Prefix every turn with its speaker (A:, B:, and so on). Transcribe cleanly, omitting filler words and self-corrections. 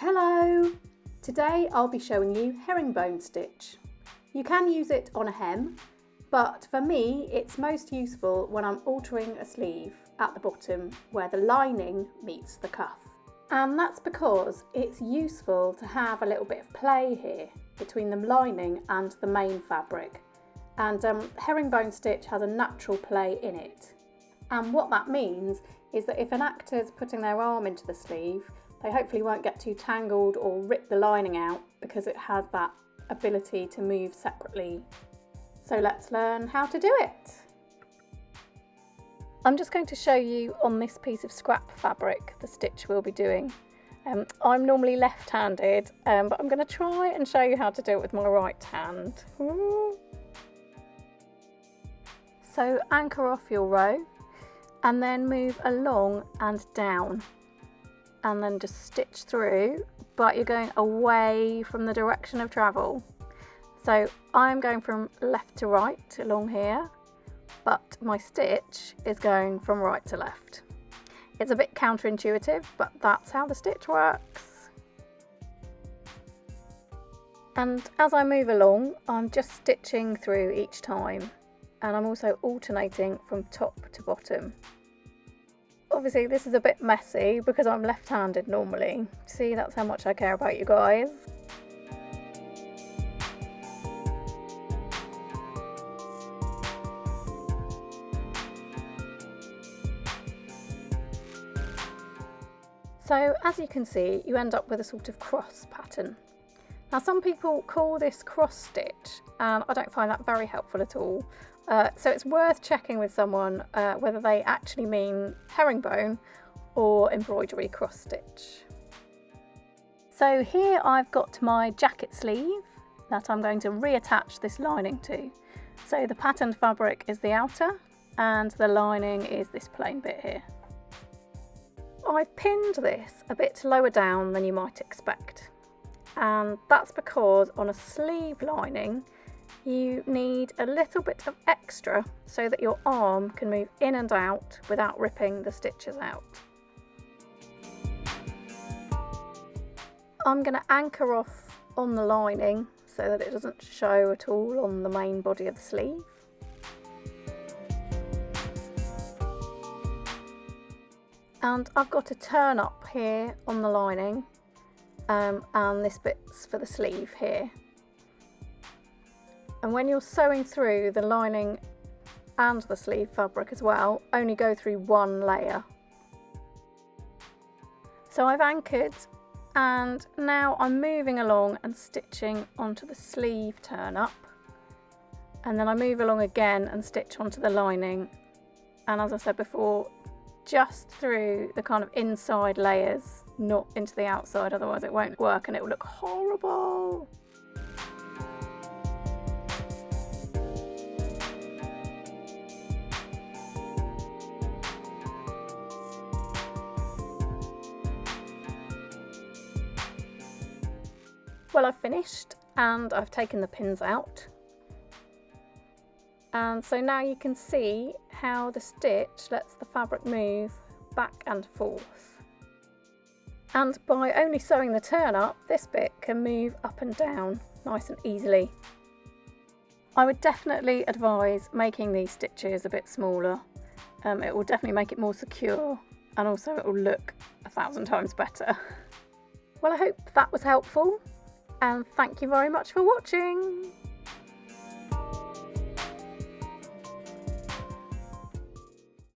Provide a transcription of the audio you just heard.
A: Hello! Today I'll be showing you herringbone stitch. You can use it on a hem, but for me it's most useful when I'm altering a sleeve at the bottom where the lining meets the cuff. And that's because it's useful to have a little bit of play here between the lining and the main fabric. And herringbone stitch has a natural play in it. And what that means is that if an actor's putting their arm into the sleeve, they hopefully won't get too tangled or rip the lining out because it has that ability to move separately. So let's learn how to do it. I'm just going to show you on this piece of scrap fabric the stitch we'll be doing. I'm normally left-handed, but I'm going to try and show you how to do it with my right hand. Ooh. So anchor off your row and then move along and down. And then just stitch through, but you're going away from the direction of travel. So I'm going from left to right along here, but my stitch is going from right to left. It's a bit counterintuitive, but that's how the stitch works. And as I move along, I'm just stitching through each time, and I'm also alternating from top to bottom. Obviously this is a bit messy because I'm left-handed normally. See, that's how much I care about you guys. So as you can see, you end up with a sort of cross pattern. Now some people call this cross stitch, and I don't find that very helpful at all. So it's worth checking with someone whether they actually mean herringbone or embroidery cross stitch. So here I've got my jacket sleeve that I'm going to reattach this lining to. So the patterned fabric is the outer and the lining is this plain bit here. I've pinned this a bit lower down than you might expect, and that's because on a sleeve lining you need a little bit of extra so that your arm can move in and out without ripping the stitches out. I'm going to anchor off on the lining so that it doesn't show at all on the main body of the sleeve. And I've got a turn up here on the lining, and this bit's for the sleeve here. And when you're sewing through the lining and the sleeve fabric as well, only go through one layer. So I've anchored, and now I'm moving along and stitching onto the sleeve turn up, and then I move along again and stitch onto the lining, and as I said before, just through the kind of inside layers, not into the outside, otherwise it won't work and it will look horrible. Well, I've finished and I've taken the pins out. And so now you can see how the stitch lets the fabric move back and forth. And by only sewing the turn up, this bit can move up and down nice and easily. I would definitely advise making these stitches a bit smaller. It will definitely make it more secure, and also it will look 1,000 times better. Well, I hope that was helpful, and thank you very much for watching.